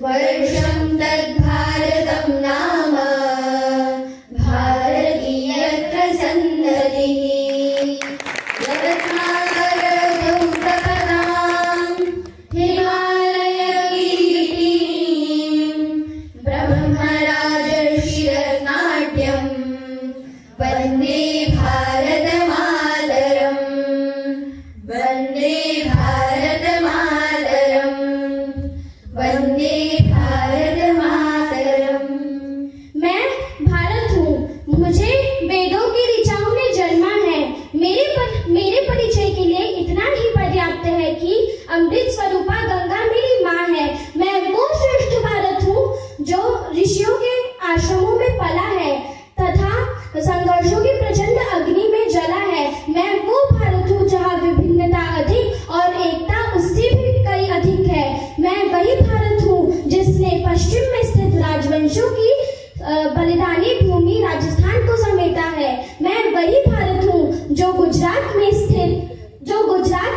वर्षं तद्भारतं नाम भारतीयत्र सन्नतिः रत्नाकरधौतपदां हिमालयगिरिटीं ब्रह्मराजर्षिरत्नाट्यं वन्दे भारतमातरं वन्दे भारतमातरं वन्दे भारतमातरम। मैं भारत हूँ, मुझे वेदों की ऋचाओं में जन्मा है। मेरे परिचय के लिए इतना ही पर्याप्त है कि अमृत स्वरूपा गंगा मेरी माँ है। मैं वो श्रेष्ठ भारत हूँ जो ऋषियों के आश्रमों में पला है तथा संघर्षों की प्रचंड अग्नि में जला है। मैं वो भारत हूँ जहाँ विभिन्नता अधिक और एकता उससे भी कई अधिक है। मैं वही भारत हूँ जिसने पश्चिम में स्थित राजवंशों की बलिदानी भूमि राजस्थान को समेटा है। मैं वही भारत हूँ जो गुजरात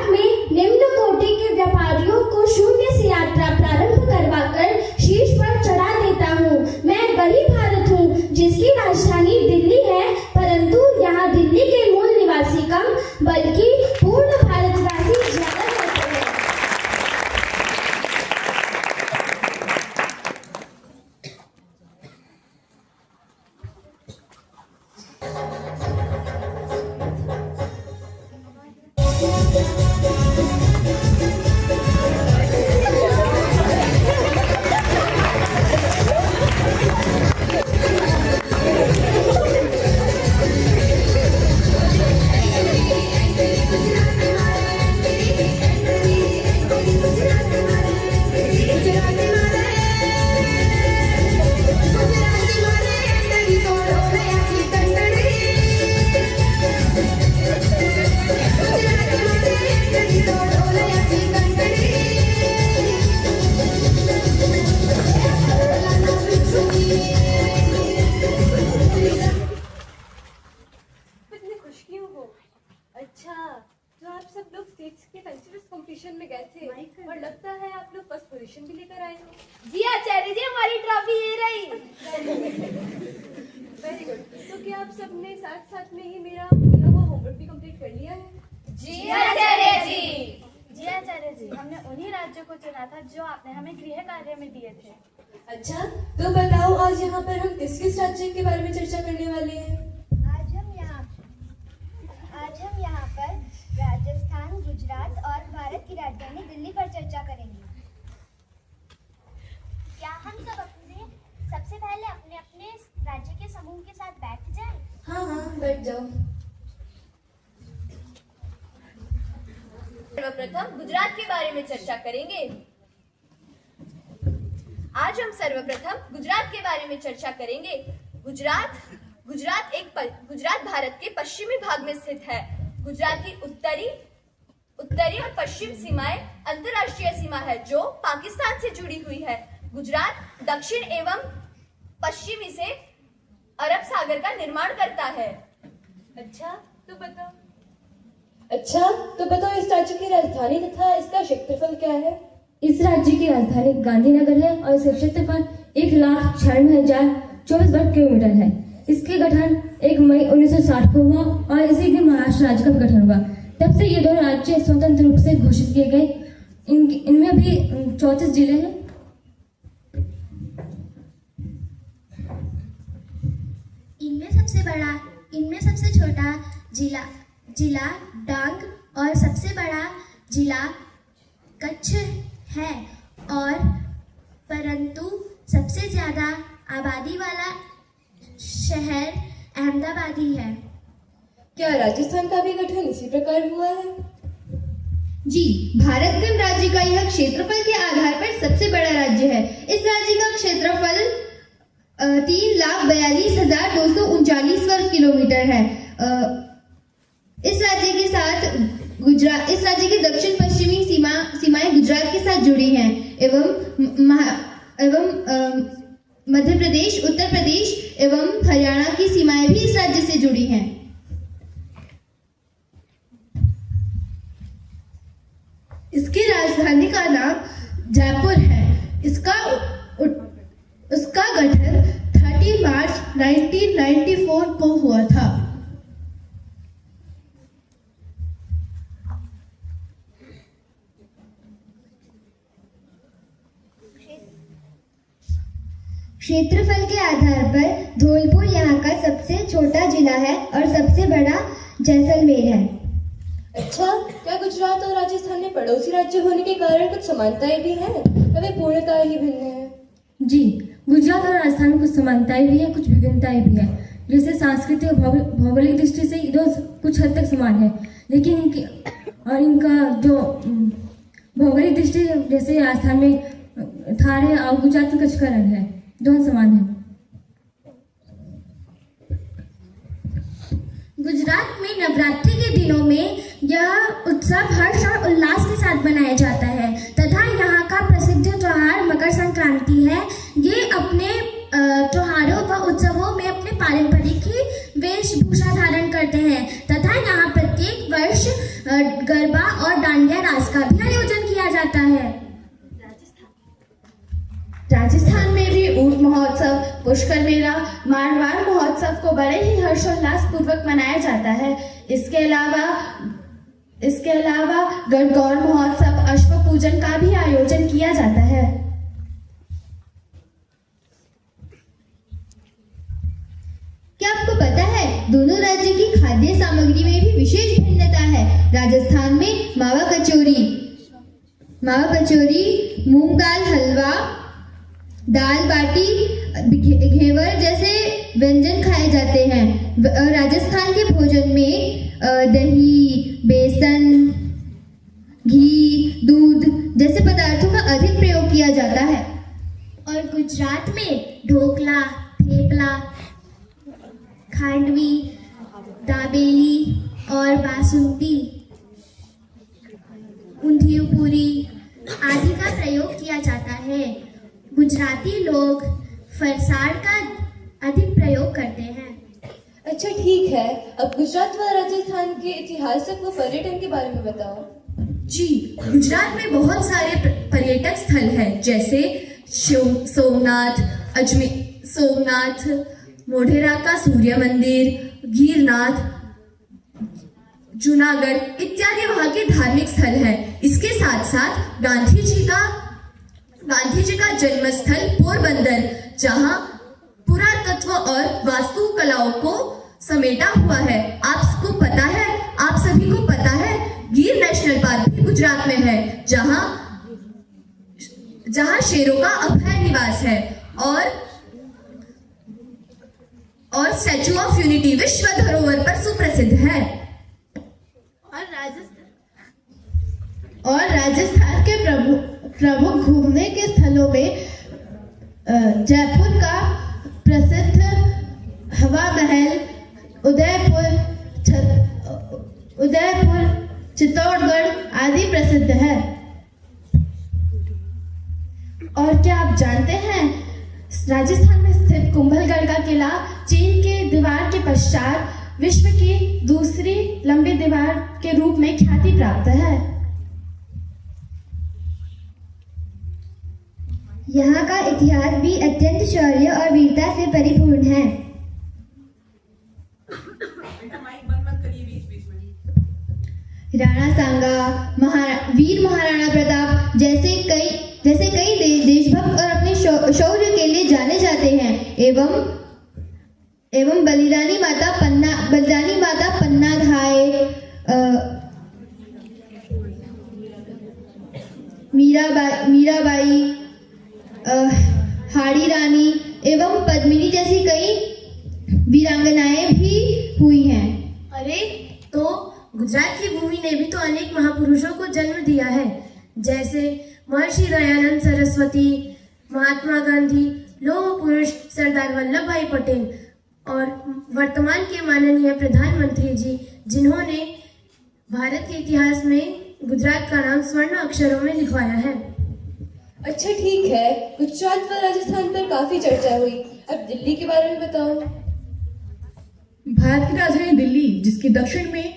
में निम्न कोटि के व्यापारियों को शून्य से यात्रा प्रारंभ करवाकर शीर्ष पर चढ़ा देता हूँ। मैं वही भारत हूँ जिसकी राजधानी दिल्ली है, परंतु यहाँ दिल्ली के मूल निवासी कम बल्कि पूर्ण भारतवासी ज्यादा होते हैं। अच्छा, तो आप सब लोग स्टेट्स के कल्चरल कंपटीशन में गए थे और लगता है आप लोग फर्स्ट पोजीशन भी लेकर आए हो। जी आचार्य जी, हमारी ट्रॉफी ये रही। Very good. तो क्या आप सबने साथ साथ में ही मेरा वो होमवर्क भी कंप्लीट कर लिया है? जी आचार्य जी। जी आचार्य जी, हमने उन्हीं राज्यों को चुना था जो आपने हमें गृह कार्य में दिए थे। अच्छा, तो बताओ आज यहाँ पर हम किस किस राज्य के बारे में चर्चा करने वाले हैं? आज हम यहाँ पर राजस्थान, गुजरात और भारत की राजधानी दिल्ली पर चर्चा करेंगे। क्या हम सबसे पहले अपने अपने राज्य के समूह के साथ बैठ जाएं? हाँ, बैठ जाओ। सर्वप्रथम गुजरात के बारे में चर्चा करेंगे। आज हम सर्वप्रथम गुजरात के बारे में चर्चा करेंगे। गुजरात भारत के पश्चिमी भाग में स्थित है। गुजरात की उत्तरी और पश्चिम सीमाएं अंतरराष्ट्रीय सीमा है जो पाकिस्तान से जुड़ी हुई है। गुजरात दक्षिण एवं पश्चिमी से अरब सागर का निर्माण करता है। अच्छा, तो बताओ इस राज्य की राजधानी तथा इसका क्षेत्रफल क्या है? इस राज्य की राजधानी गांधीनगर है और इसका क्षेत्रफल 1,96,024 वर्ग किलोमीटर है। इसके गठन 1 मई 1960 को हुआ और इसी दिन महाराष्ट्र राज्य का गठन हुआ। तब से ये दोनों राज्य स्वतंत्र रूप से घोषित किए गए। इनमें भी 34 जिले हैं। इनमें सबसे छोटा जिला डांग और सबसे बड़ा जिला कच्छ है और परंतु सबसे ज्यादा आबादी वाला शहर अहमदाबाद ही है। क्या राजस्थान का भी गठन इसी प्रकार हुआ है? जी, भारत गणराज्य का यह क्षेत्रफल के आधार पर सबसे बड़ा राज्य है। इस राज्य का क्षेत्रफल 3,42,239 वर्ग किलोमीटर है। इस राज्य की दक्षिण पश्चिमी सीमाएं गुजरात के साथ जुड़ी हैं एवं मध्य प्रदेश, उत्तर प्रदेश एवं हरियाणा की सीमाएं भी इस राज्य से जुड़ी हैं। इसकी राजधानी का नाम जयपुर है। इसका 1994 को हुआ था। क्षेत्रफल के आधार पर धौलपुर यहाँ का सबसे छोटा जिला है और सबसे बड़ा जैसलमेर है। अच्छा, क्या गुजरात और राजस्थान में पड़ोसी राज्य होने के कारण कुछ समानताएं भी हैं या वे पूर्णतः ही भिन्न हैं? जी, गुजरात और राजस्थान में कुछ समानताएं भी हैं, कुछ विभिन्नताएं भी हैं। जैसे सांस्कृतिक और भौगोलिक दृष्टि से ये दो कुछ हद तक समान है, लेकिन इनका जो भौगोलिक दृष्टि, जैसे राजस्थान में थार है और गुजरात में कच्छ का रण है, दोनों समान है। गुजरात में नवरात्रि के दिनों में यह उत्सव हर्ष और उल्लास के साथ मनाया जाता है तथा यहाँ का प्रसिद्ध त्योहार मकर संक्रांति है। ये अपने त्योहारों व उत्सवों में अपने पारंपरिक ही वेशभूषा धारण करते हैं तथा यहाँ प्रत्येक वर्ष गरबा और डांडिया रास का भी आयोजन किया जाता है। राजस्थान में भी ऊंट महोत्सव, पुष्कर मेला, मारवाड़ महोत्सव को बड़े ही हर्षोल्लास पूर्वक मनाया जाता है। इसके अलावा गणगौर महोत्सव, अश्व पूजन का भी आयोजन किया जाता है। क्या आपको पता है दोनों राज्य की खाद्य सामग्री में भी विशेष भिन्नता है। राजस्थान में मावा कचौरी, मूंग दाल हलवा, दाल बाटी, घेवर जैसे व्यंजन खाए जाते हैं। राजस्थान के भोजन में दही, बेसन, घी, दूध जैसे पदार्थों का अधिक प्रयोग किया जाता है। और गुजरात में ढोकला, थेपला, खांडवी, दाबेली और बासुंदी, ऊंधियू पूरी आदि का प्रयोग किया जाता है। गुजराती लोग फरसाण का अधिक प्रयोग करते हैं। अच्छा, ठीक है। अब गुजरात व राजस्थान के ऐतिहासिक व पर्यटन के बारे में बताओ। जी, गुजरात में बहुत सारे पर्यटक स्थल हैं, जैसे सोमनाथ, मोढेरा का सूर्य मंदिर, गिरनाथ, जूनागढ़ इत्यादि वहाँ के धार्मिक स्थल हैं। इसके साथ साथ गांधी जी का जन्म स्थल पोरबंदर, जहाँ पुरातत्व और वास्तुकलाओं को समेटा हुआ है। आप सभी को पता है, गिर नेशनल पार्क भी गुजरात में है, जहाँ शेरों का अभय निवास है। और स्टैचू ऑफ यूनिटी विश्व धरोहर पर सुप्रसिद्ध है। और राजस्थान के प्रमुख घूमने के स्थलों में जयपुर का प्रसिद्ध हवा महल, उदयपुर, चित्तौड़गढ़ आदि प्रसिद्ध है। और क्या आप जानते हैं, राजस्थान में स्थित कुंभलगढ़ का किला चीन के दीवार के पश्चात विश्व की दूसरी लंबी दीवार के रूप में ख्याति प्राप्त है। यहाँ का इतिहास भी अत्यंत शौर्य और वीरता से परिपूर्ण है। राणा सांगा, वीर महाराणा प्रताप जैसे कई देशभक्त और अपने शौर्य के लिए जाने जाते हैं। एवं बलिदानी माता पन्ना धाय, मीराबाई, हाड़ी रानी एवं पद्मिनी जैसी कई वीरांगनाएं भी हुई हैं। अरे, तो गुजरात की भूमि ने भी तो अनेक महापुरुषों को जन्म दिया है, जैसे महर्षि दयानंद सरस्वती, महात्मा गांधी, लौह पुरुष सरदार वल्लभ भाई पटेल और वर्तमान के माननीय प्रधानमंत्री जी, जिन्होंने भारत के इतिहास में गुजरात का नाम स्वर्ण अक्षरों में लिखवाया है। अच्छा, ठीक है। गुजरात व राजस्थान पर काफी चर्चा हुई, अब दिल्ली के बारे में बताओ। भारत की राजधानी दिल्ली, जिसके दक्षिण में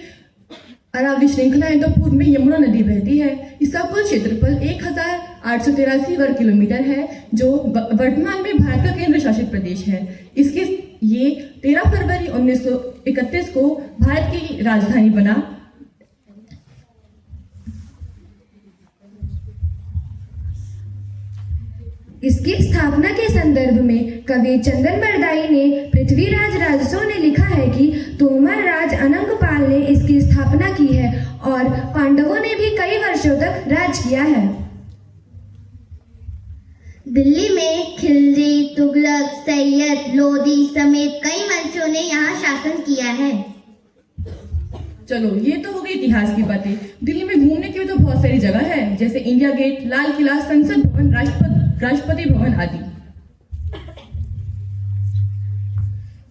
अरावली श्रृंखला है तो पूर्व में यमुना नदी बहती है। इसका कुल क्षेत्रफल 1883 वर्ग किलोमीटर है, जो वर्तमान में भारत का केंद्र शासित प्रदेश है। इसके ये 13 फरवरी 1931 को भारत की राजधानी बना। इसकी स्थापना के संदर्भ में कवि चंदन बरदाई ने पृथ्वीराज राजसो ने लिखा है कि तोमर राज अनंगपाल ने इसकी स्थापना की है और पांडवों ने भी कई वर्षों तक राज किया है। दिल्ली में खिलजी, तुगलक, सैयद, लोदी समेत कई वंशों ने यहाँ शासन किया है। चलो ये तो हो गई इतिहास की बातें। दिल्ली में घूमने की भी तो बहुत सारी जगह है, जैसे इंडिया गेट, लाल किला, संसद भवन, राष्ट्रपति भवन आदि।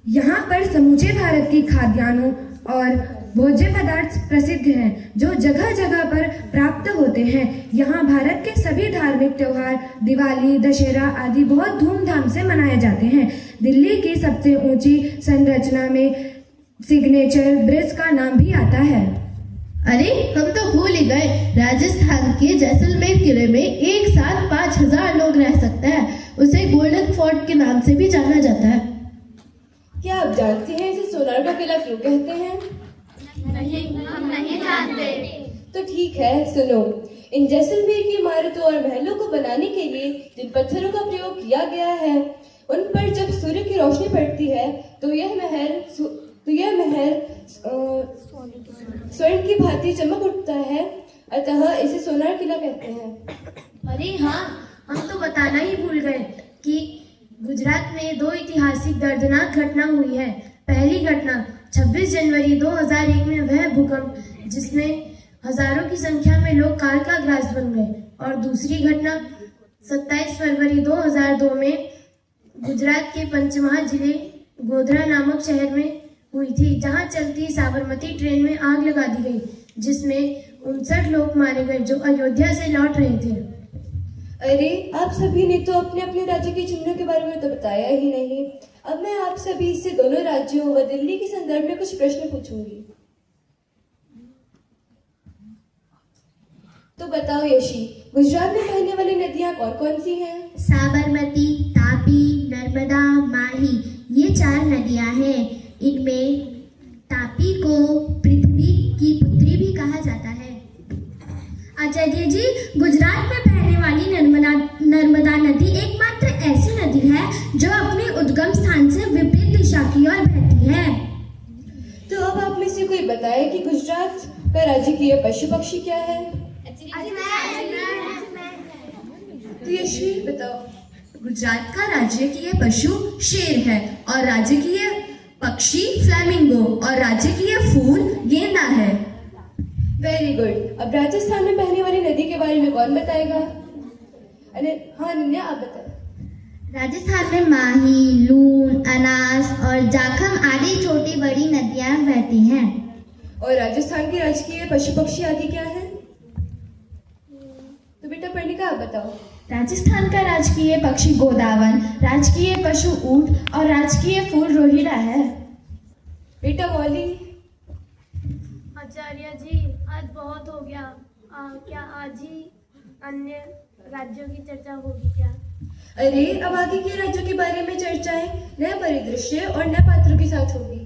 यहाँ पर समूचे भारत की खाद्यान्नों और भोज्य पदार्थ प्रसिद्ध हैं जो जगह जगह पर प्राप्त होते हैं। यहाँ भारत के सभी धार्मिक त्योहार, दिवाली, दशहरा आदि बहुत धूमधाम से मनाए जाते हैं। दिल्ली की सबसे ऊंची संरचना में सिग्नेचर ब्रिज का नाम भी आता है। अरे हम तो भूल ही गए, राजस्थान के जैसलमेर किले में एक साथ 5000 लोग रह सकते हैं। उसे गोल्डन फोर्ट के नाम से भी जाना जाता है। क्या आप जानते हैं इसे सोनार का किला क्यों कहते हैं? नहीं, हम नहीं जानते। तो ठीक है, सुनो। इन जैसलमेर की इमारतों और महलों को बनाने के लिए जिन पत्थरों का प्रयोग किया गया है, उन पर जब सूर्य की रोशनी पड़ती है तो यह महल स्वर्ण की भांति चमक उठता है, अतः इसे सोनार किला कहते हैं। अरे हाँ, हम तो बताना ही भूल गए कि गुजरात में 2 ऐतिहासिक दर्दनाक घटना हुई है। पहली घटना 26 जनवरी 2001 में वह भूकंप जिसमें हजारों की संख्या में लोग काल का ग्रास बन गए, और दूसरी घटना 27 फरवरी 2002 में गुजरात के पंचमहाल जिले गोधरा नामक शहर में हुई थी, जहां चलती साबरमती ट्रेन में आग लगा दी गई, जिसमें 59 लोग मारे गए जो अयोध्या से लौट रहे थे। अरे आप सभी ने तो अपने अपने राज्य के चिन्हों के बारे में तो बताया ही नहीं। अब मैं आप सभी से दोनों राज्यों व दिल्ली के संदर्भ में कुछ प्रश्न पूछूंगी। तो बताओ यशी, गुजरात में बहने वाली नदियां कौन कौन सी हैं? साबरमती, तापी, नर्मदा, माही, ये 4 नदियां हैं। इनमें तापी को पृथ्वी की पुत्री भी कहा जाता है। आचार्य जी, गुजरात में बहने वाली नर्मदा नदी एकमात्र ऐसी नदी है जो अपने उद्गम स्थान से विपरीत दिशा की ओर बहती है। तो अब आप में से कोई बताए कि गुजरात का राजकीय पशु पक्षी क्या है? तो यशी बताओ। गुजरात का राजकीय पशु शेर है और राजकीय पक्षी फ्लैमिंगो और राजकीय फूल गेंदा है। Very good. अब राजस्थान में बहने वाली नदी के बारे में कौन बताएगा? अरे हाँ निन्या, आप बताओ। राजस्थान में माही, लून, अनास और जाखम आदि छोटी बड़ी नदियां बहती हैं। और राजस्थान के राजकीय पशु पक्षी आदि क्या है? तो बेटा पर्णिका, आप बताओ। राजस्थान का राजकीय पक्षी गोदावन, राजकीय पशु ऊंट और राजकीय फूल रोहिड़ा है। बेटा मौली। आचार्य जी, आज बहुत हो गया। क्या आज ही अन्य राज्यों की चर्चा होगी क्या? अरे अब आगे के राज्यों के बारे में चर्चाएं नए परिदृश्य और नए पात्रों के साथ होगी।